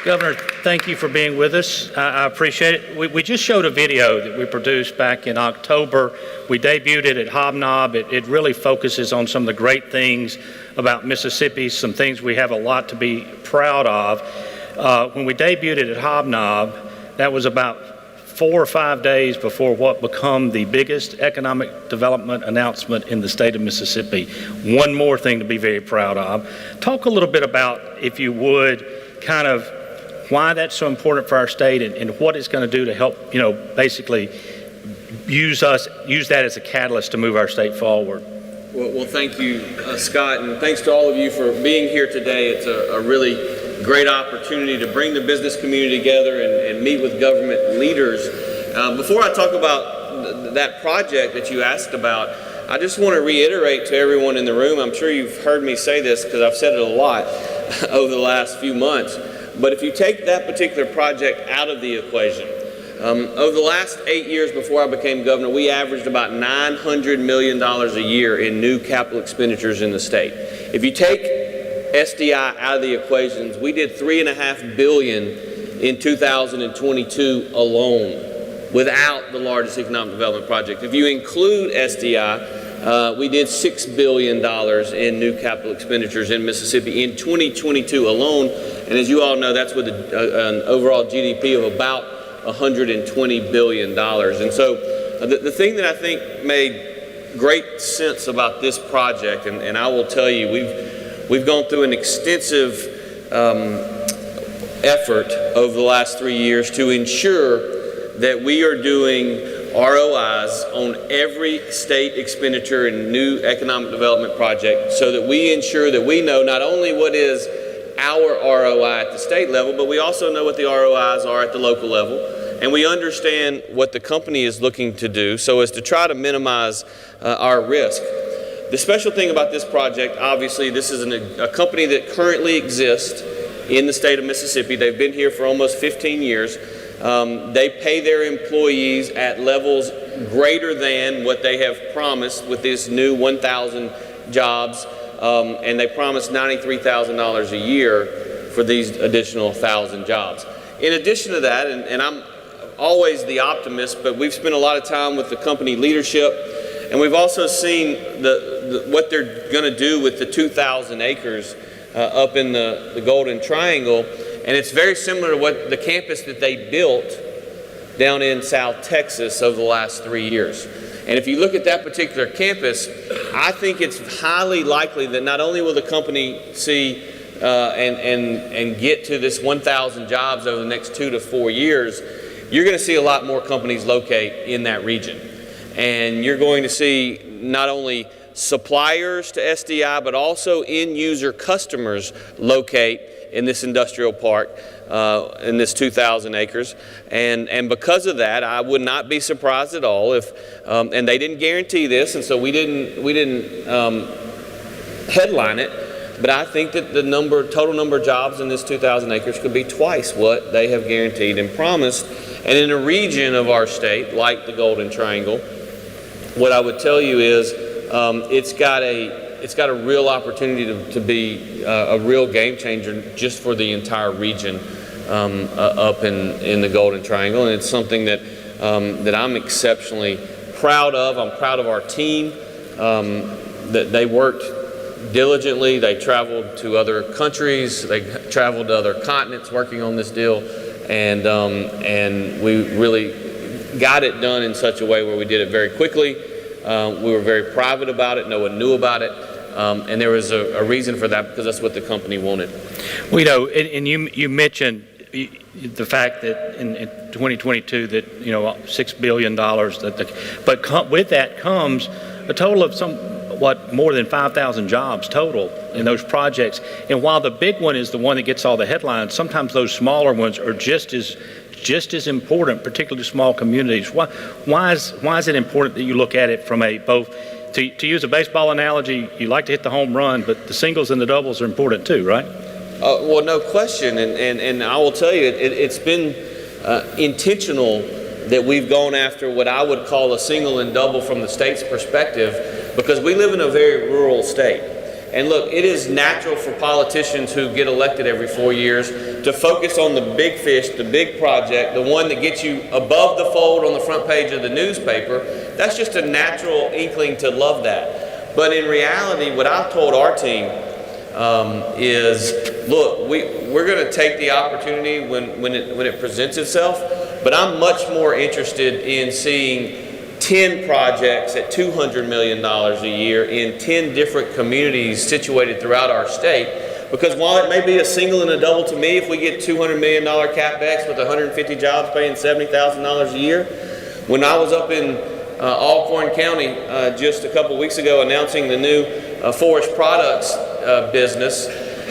Governor, thank you for being with us. I appreciate it. We just showed a video that we produced back in October. We debuted it at Hobnob. It really focuses on some of the great things about Mississippi, some things we have a lot to be proud of. When we debuted it at Hobnob, that was about 4 or 5 days before what become the biggest economic development announcement in the state of Mississippi. One more thing to be very proud of. Talk a little bit about, if you would, kind of why that's so important for our state and what it's going to do to help, basically use that as a catalyst to move our state forward. Well, thank you, Scott, and thanks to all of you for being here today. It's a really great opportunity to bring the business community together and meet with government leaders. Before I talk about that project that you asked about, I just want to reiterate to everyone in the room, I'm sure you've heard me say this because I've said it a lot over the last few months, but if you take that particular project out of the equation, over the last 8 years before I became governor, we averaged about $900 million a year in new capital expenditures in the state. If you take SDI out of the equations, we did $3.5 billion in 2022 alone without the largest economic development project. If you include SDI, we did $6 billion in new capital expenditures in Mississippi in 2022 alone. And as you all know, that's with an overall GDP of about $120 billion. And so the thing that I think made great sense about this project, and I will tell you, we've gone through an extensive effort over the last 3 years to ensure that we are doing ROIs on every state expenditure and new economic development project so that we ensure that we know not only what is our ROI at the state level, but we also know what the ROIs are at the local level, and we understand what the company is looking to do so as to try to minimize our risk. The special thing about this project, obviously, this is a company that currently exists in the state of Mississippi. They've been here for almost 15 years. They pay their employees at levels greater than what they have promised with this new 1,000 jobs. And they promised $93,000 a year for these additional 1,000 jobs. In addition to that, and I'm always the optimist, but we've spent a lot of time with the company leadership, and we've also seen what they're going to do with the 2,000 acres up in the Golden Triangle, and it's very similar to what the campus that they built down in South Texas over the last 3 years. And if you look at that particular campus, I think it's highly likely that not only will the company see and get to this 1,000 jobs over the next 2 to 4 years, you're going to see a lot more companies locate in that region. And you're going to see not only suppliers to SDI, but also end user customers locate in this industrial park, in this 2,000 acres. And because of that, I would not be surprised at all if, and they didn't guarantee this, and so we didn't headline it, but I think that the total number of jobs in this 2,000 acres could be twice what they have guaranteed and promised. And in a region of our state, like the Golden Triangle, what I would tell you is it's got a real opportunity to be a real game changer just for the entire region up in the Golden Triangle, and it's something that I'm exceptionally proud of. I'm proud of our team that they worked diligently. They traveled to other countries, they traveled to other continents working on this deal, and we really got it done in such a way where we did it very quickly. We were very private about it. No one knew about it. And there was a reason for that, because that's what the company wanted. Well, and you mentioned the fact that in 2022 that $6 billion but with that comes a total of somewhat more than 5,000 jobs total in those projects. And while the big one is the one that gets all the headlines, sometimes those smaller ones are just as important, particularly to small communities. Why is it important that you look at it from to use a baseball analogy, you like to hit the home run, but the singles and the doubles are important too, right? Well, no question, and I will tell you, it's been intentional that we've gone after what I would call a single and double from the state's perspective, because we live in a very rural state. And look, it is natural for politicians who get elected every 4 years to focus on the big fish, the big project, the one that gets you above the fold on the front page of the newspaper. That's just a natural inkling to love that. But in reality, what I've told our team is, look, we're going to take the opportunity when it presents itself, but I'm much more interested in seeing 10 projects at $200 million a year in 10 different communities situated throughout our state. Because while it may be a single and a double to me, if we get $200 million CapEx with 150 jobs paying $70,000 a year, when I was up in Alcorn County just a couple weeks ago announcing the new forest products business,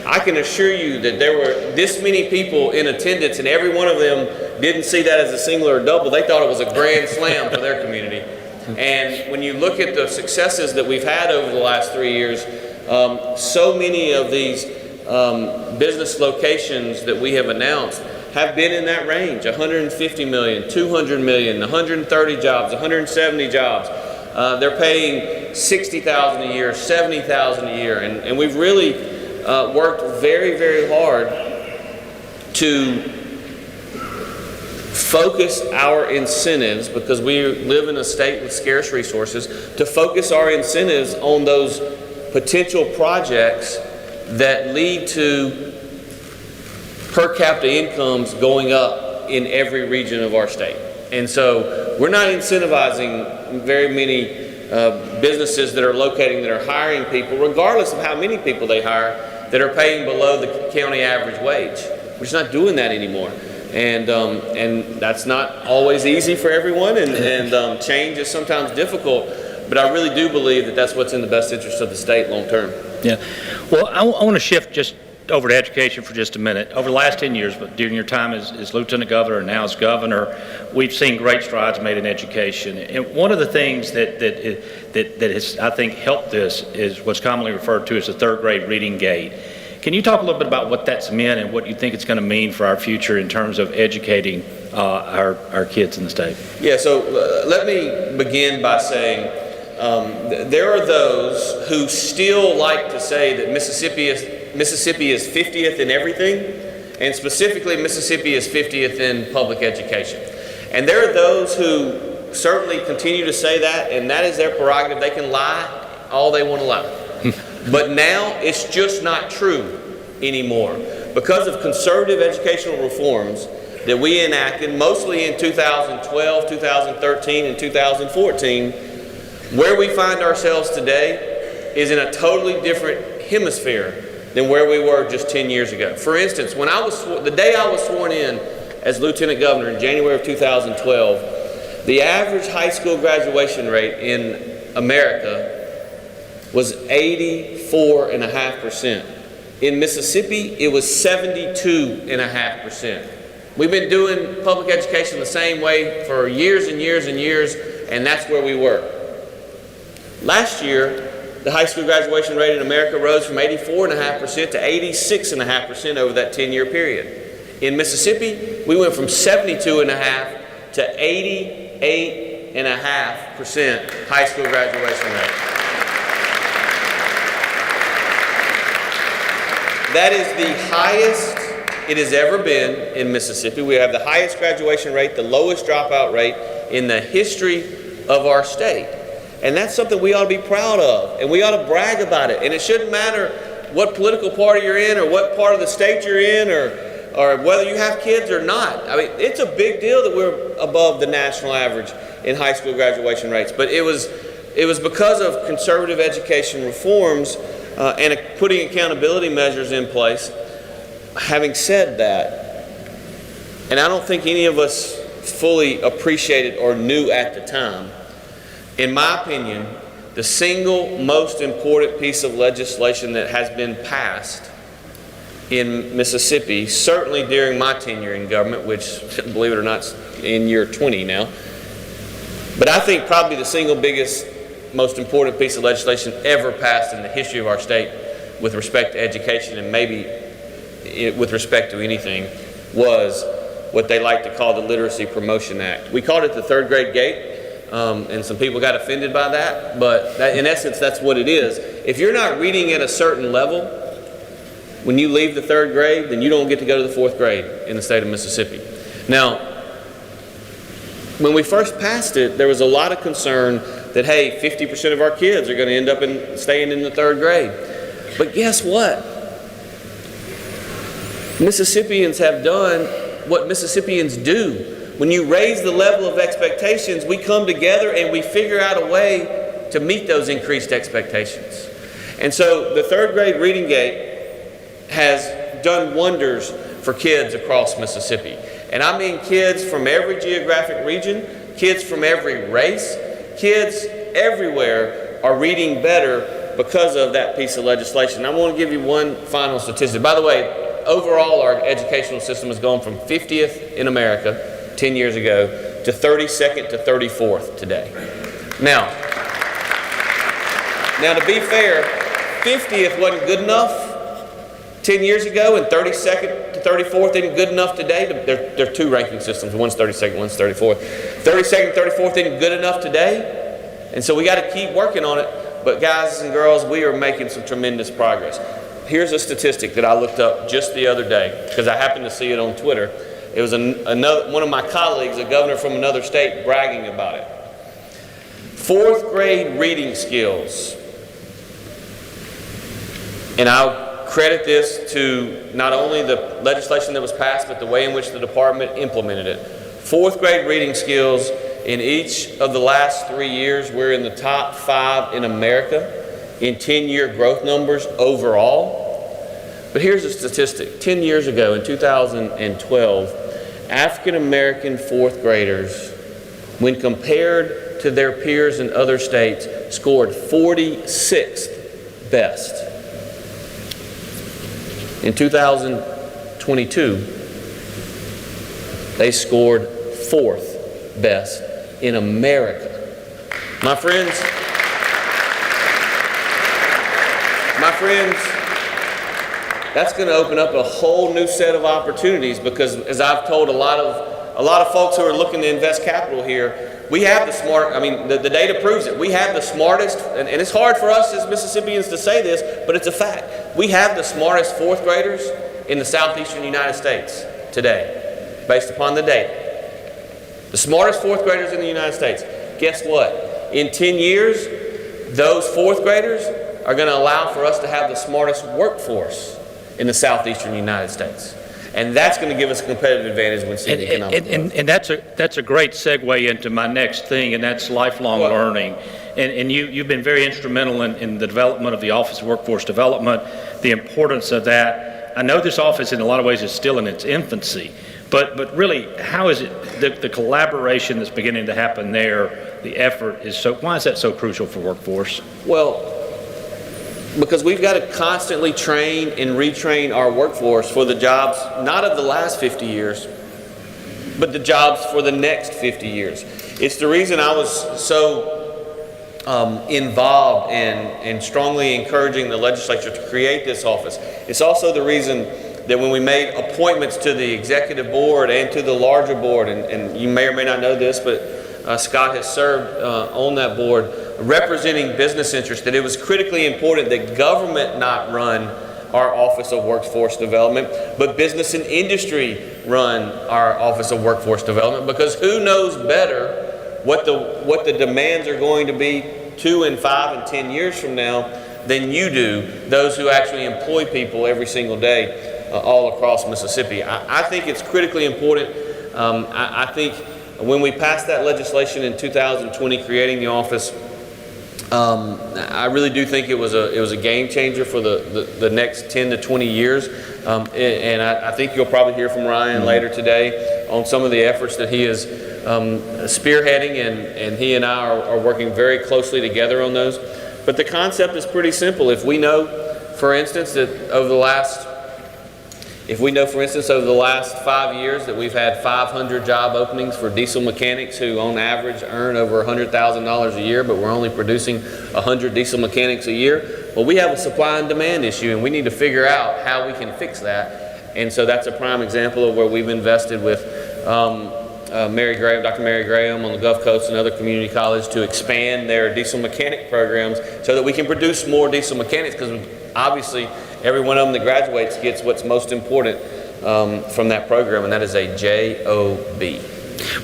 I can assure you that there were this many people in attendance, and every one of them didn't see that as a single or double. They thought it was a grand slam for their community. And when you look at the successes that we've had over the last 3 years, so many of these business locations that we have announced have been in that range: 150 million, 200 million, 130 jobs, 170 jobs. They're paying $60,000 a year, $70,000 a year, and we've really worked very, very hard to focus our incentives, because we live in a state with scarce resources, to focus our incentives on those potential projects that lead to per capita incomes going up in every region of our state. And so we're not incentivizing very many businesses that are locating, that are hiring people, regardless of how many people they hire, that are paying below the county average wage. We're just not doing that anymore. And that's not always easy for everyone, and change is sometimes difficult, but I really do believe that that's what's in the best interest of the state long term. Yeah. Well, I want to shift just over to education for just a minute. Over the last 10 years, but during your time as Lieutenant Governor and now as Governor, we've seen great strides made in education. And one of the things that has, I think, helped this is what's commonly referred to as the third grade reading gate. Can you talk a little bit about what that's meant and what you think it's going to mean for our future in terms of educating our kids in the state? Yeah, so let me begin by saying there are those who still like to say that Mississippi is 50th in everything, and specifically Mississippi is 50th in public education. And there are those who certainly continue to say that, and that is their prerogative. They can lie all they want to lie. But now it's just not true anymore. Because of conservative educational reforms that we enacted mostly in 2012, 2013, and 2014, where we find ourselves today is in a totally different hemisphere than where we were just 10 years ago. For instance, when the day I was sworn in as Lieutenant Governor in January of 2012, the average high school graduation rate in America was 84.5%. In Mississippi, it was 72.5%. We've been doing public education the same way for years and years and years, and that's where we were. Last year, the high school graduation rate in America rose from 84.5% to 86.5% over that 10-year period. In Mississippi, we went from 72.5% to 88.5% high school graduation rate. That is the highest it has ever been in Mississippi. We have the highest graduation rate, the lowest dropout rate in the history of our state. And that's something we ought to be proud of, and we ought to brag about it. And it shouldn't matter what political party you're in, or what part of the state you're in, or whether you have kids or not. I mean, it's a big deal that we're above the national average in high school graduation rates. But it was because of conservative education reforms and putting accountability measures in place. Having said that, and I don't think any of us fully appreciated or knew at the time, in my opinion, the single most important piece of legislation that has been passed in Mississippi, certainly during my tenure in government, which, believe it or not, is in year 20 now, but I think probably the single biggest, most important piece of legislation ever passed in the history of our state with respect to education, and maybe with respect to anything, was what they like to call the Literacy Promotion Act. We called it the third grade gate. And some people got offended by that, but in essence, that's what it is. if you're not reading at a certain level, when you leave the 3rd grade, then you don't get to go to the 4th grade in the state of Mississippi. Now, when we first passed it, there was a lot of concern that, hey, 50% of our kids are going to end up staying in the 3rd grade. But guess what? Mississippians have done what Mississippians do. When you raise the level of expectations, we come together and we figure out a way to meet those increased expectations. And so the 3rd grade reading gate has done wonders for kids across Mississippi. And I mean kids from every geographic region, kids from every race, kids everywhere are reading better because of that piece of legislation. I want to give you one final statistic. By the way, overall our educational system has gone from 50th in America 10 years ago to 32nd to 34th today. Now to be fair, 50th wasn't good enough 10 years ago, and 32nd to 34th isn't good enough today. There are 2 ranking systems. One's 32nd, one's 34th. 32nd, 34th isn't good enough today. And so we got to keep working on it. But guys and girls, we are making some tremendous progress. Here's a statistic that I looked up just the other day because I happened to see it on Twitter. It was one of my colleagues, a governor from another state, bragging about it. 4th grade reading skills. And I'll credit this to not only the legislation that was passed, but the way in which the department implemented it. 4th grade reading skills in each of the last 3 years, we're in the top 5 in America in 10-year growth numbers overall. But here's a statistic. 10 years ago, in 2012, African American 4th graders, when compared to their peers in other states, scored 46th best. In 2022, they scored 4th best in America. My friends, that's going to open up a whole new set of opportunities because, as I've told a lot of folks who are looking to invest capital here, we have the data proves it. We have the smartest, and it's hard for us as Mississippians to say this, but it's a fact. We have the smartest 4th graders in the southeastern United States today, based upon the data. The smartest 4th graders in the United States. Guess what? In 10 years, those 4th graders are going to allow for us to have the smartest workforce in the southeastern United States. And that's going to give us a competitive advantage when seeing economic growth. And that's a great segue into my next thing, and that's lifelong learning. And you've been very instrumental in the development of the Office of Workforce Development, the importance of that. I know this office in a lot of ways is still in its infancy, but really, how is it, the collaboration that's beginning to happen there, the effort is so, why is that so crucial for workforce? Well, because we've got to constantly train and retrain our workforce for the jobs, not of the last 50 years, but the jobs for the next 50 years. It's the reason I was so involved and strongly encouraging the legislature to create this office. It's also the reason that when we made appointments to the executive board and to the larger board, and you may or may not know this, but Scott has served on that board representing business interests, that it was critically important that government not run our Office of Workforce Development, but business and industry run our Office of Workforce Development, because who knows better what the demands are going to be 2 and 5 and 10 years from now than you do, those who actually employ people every single day all across Mississippi. I think it's critically important. I think when we passed that legislation in 2020, creating the office, I really do think it was a game changer for the next 10 to 20 years. And I think you'll probably hear from Ryan later today on some of the efforts that he is spearheading, and he and I are working very closely together on those. But the concept is pretty simple. If we know, for instance, that over the last 5 years that we've had 500 job openings for diesel mechanics who on average earn over $100,000 a year, but we're only producing 100 diesel mechanics a year, well, we have a supply and demand issue, and we need to figure out how we can fix that. And so that's a prime example of where we've invested with Dr. Mary Graham on the Gulf Coast and other community colleges to expand their diesel mechanic programs so that we can produce more diesel mechanics, because obviously every one of them that graduates gets what's most important from that program, and that is a JOB.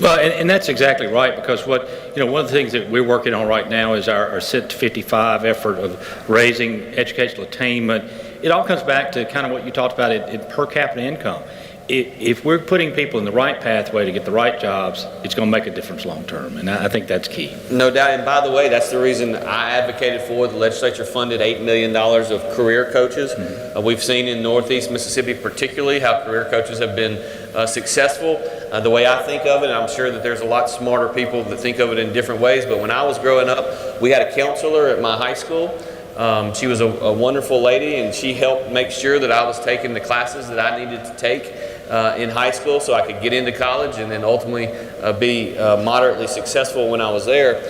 Well, and that's exactly right, because one of the things that we're working on right now is our Sit to 55 effort of raising educational attainment. It all comes back to kind of what you talked about in per capita income. If we're putting people in the right pathway to get the right jobs, it's going to make a difference long term, and I think that's key. No doubt, and by the way, that's the reason I advocated for the legislature funded $8 million of career coaches. Mm-hmm. We've seen in Northeast Mississippi particularly how career coaches have been successful. The way I think of it, and I'm sure that there's a lot smarter people that think of it in different ways, but when I was growing up, we had a counselor at my high school. She was a wonderful lady, and she helped make sure that I was taking the classes that I needed to take in high school so I could get into college and then ultimately be moderately successful when I was there.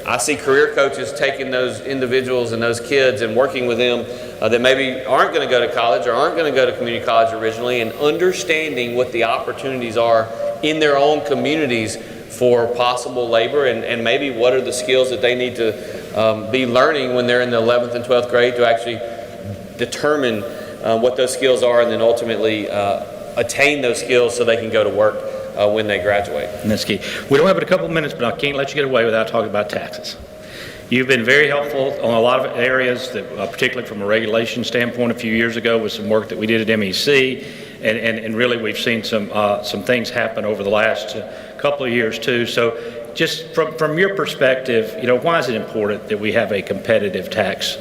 I see career coaches taking those individuals and those kids and working with them that maybe aren't going to go to college or aren't going to go to community college originally, and understanding what the opportunities are in their own communities for possible labor, and maybe what are the skills that they need to be learning when they're in the 11th and 12th grade to actually determine what those skills are, and then ultimately attain those skills so they can go to work when they graduate. And that's key. We don't have but a couple of minutes, but I can't let you get away without talking about taxes. You've been very helpful on a lot of areas, that, particularly from a regulation standpoint a few years ago with some work that we did at MEC, and really we've seen some things happen over the last couple of years too. So just from your perspective, why is it important that we have a competitive tax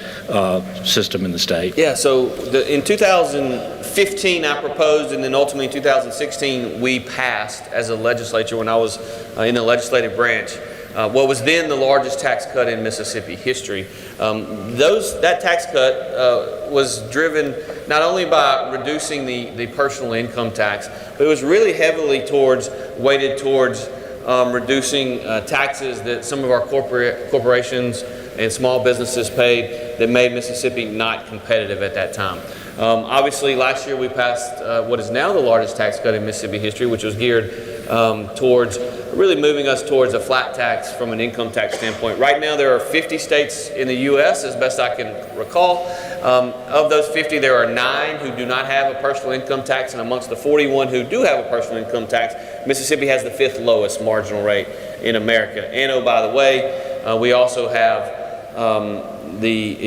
system in the state? Yeah, so in 2015 I proposed, and then ultimately in 2016 we passed as a legislature, when I was in the legislative branch, what was then the largest tax cut in Mississippi history. That tax cut was driven not only by reducing the personal income tax, but it was really heavily weighted towards reducing taxes that some of our corporations and small businesses paid that made Mississippi not competitive at that time. Obviously, last year we passed what is now the largest tax cut in Mississippi history, which was geared towards really moving us towards a flat tax from an income tax standpoint. Right now there are 50 states in the U.S., as best I can recall. Of those 50, there are 9 who do not have a personal income tax, and amongst the 41 who do have a personal income tax, Mississippi has the 5th lowest marginal rate in America. And oh, by the way, we also have the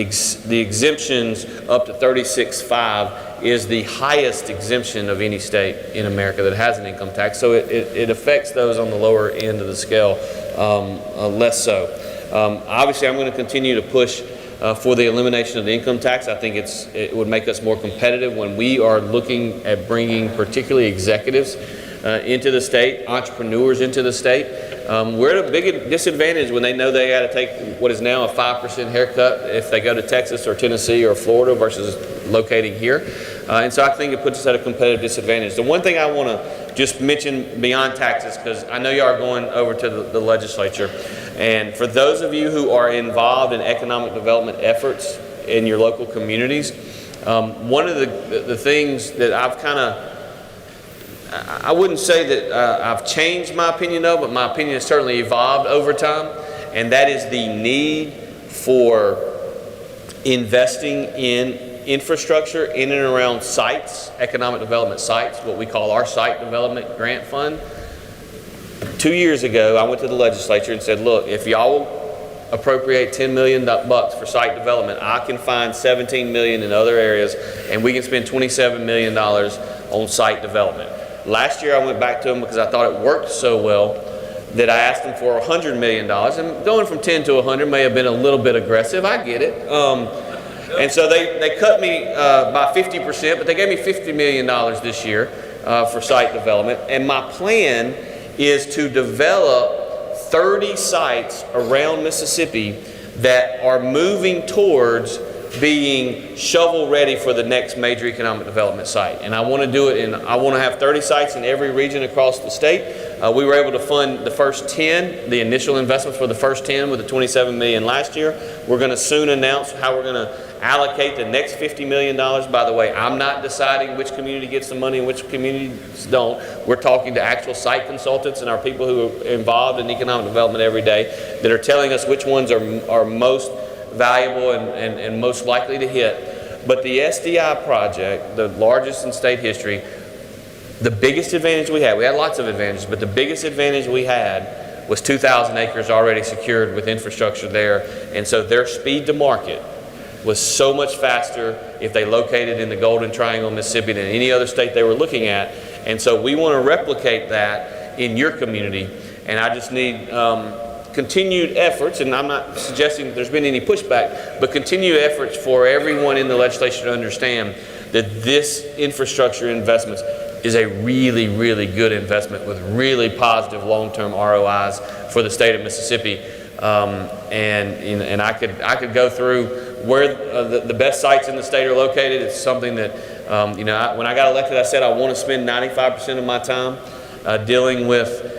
exemptions up to 36.5 is the highest exemption of any state in America that has an income tax. So it affects those on the lower end of the scale less so. Obviously, I'm going to continue to push for the elimination of the income tax. I think it would make us more competitive when we are looking at bringing particularly executives into the state, entrepreneurs into the state. We're at a big disadvantage when they know they got to take what is now a 5% haircut if they go to Texas or Tennessee or Florida versus locating here. And so I think it puts us at a competitive disadvantage. The one thing I want to just mention beyond taxes, because I know y'all are going over to the legislature, and for those of you who are involved in economic development efforts in your local communities, one of the things that I've I wouldn't say that I've changed my opinion of, but my opinion has certainly evolved over time, and that is the need for investing in infrastructure in and around sites, economic development sites, what we call our site development grant fund. 2 years ago, I went to the legislature and said, look, if y'all will appropriate $10 million for site development, I can find $17 million in other areas, and we can spend $27 million on site development. Last year I went back to them because I thought it worked so well that I asked them for $100 million, and going from 10 to 100 may have been a little bit aggressive, I get it. And so they cut me by 50%, but they gave me $50 million this year for site development, and my plan is to develop 30 sites around Mississippi that are moving towards being shovel ready for the next major economic development site. And I want to do it I want to have 30 sites in every region across the state. We were able to fund the first 10, the initial investments for the first 10 with the $27 million last year. We're going to soon announce how we're going to allocate the next $50 million. By the way, I'm not deciding which community gets the money and which communities don't. We're talking to actual site consultants and our people who are involved in economic development every day that are telling us which ones are most valuable and most likely to hit. But the SDI project, the largest in state history, the biggest advantage we had lots of advantages, but the biggest advantage we had was 2,000 acres already secured with infrastructure there. And so their speed to market was so much faster if they located in the Golden Triangle, Mississippi, than any other state they were looking at. And so we want to replicate that in your community. And I just need continued efforts, and I'm not suggesting there's been any pushback, but continued efforts for everyone in the legislature to understand that this infrastructure investments is a really, really good investment with really positive long-term ROIs for the state of Mississippi. And I could go through where the best sites in the state are located. It's something that, when I got elected, I said I want to spend 95% of my time dealing with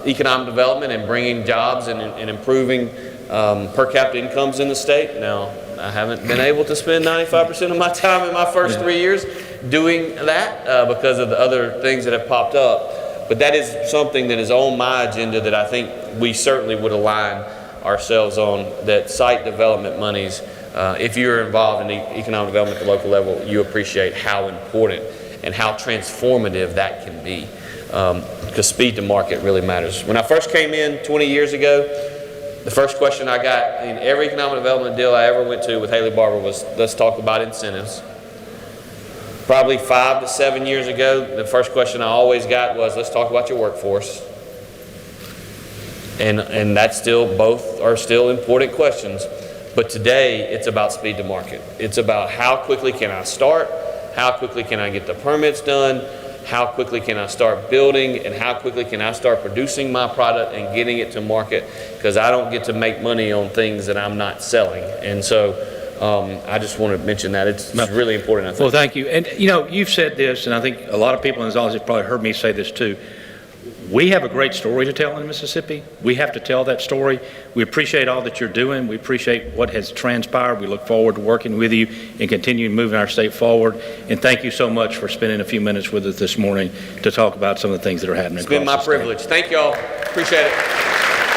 economic development and bringing jobs and improving per capita incomes in the state. Now, I haven't been able to spend 95% of my time in my first 3 years doing that because of the other things that have popped up. But that is something that is on my agenda that I think we certainly would align ourselves on, that site development monies, if you're involved in economic development at the local level, you appreciate how important and how transformative that can be, because speed to market really matters. When I first came in 20 years ago, the first question I got in every economic development deal I ever went to with Haley Barber was, let's talk about incentives. Probably 5 to 7 years ago, the first question I always got was, let's talk about your workforce. And that's still, both are still important questions. But today, it's about speed to market. It's about how quickly can I start, how quickly can I get the permits done, how quickly can I start building, and how quickly can I start producing my product and getting it to market, because I don't get to make money on things that I'm not selling. And so I just want to mention that. It's really important, I think. Well, thank you. And you've said this, and I think a lot of people in this audience have probably heard me say this too. We have a great story to tell in Mississippi. We have to tell that story. We appreciate all that you're doing. We appreciate what has transpired. We look forward to working with you and continuing moving our state forward. And thank you so much for spending a few minutes with us this morning to talk about some of the things that are happening. It's been my privilege. Thank you all. Appreciate it.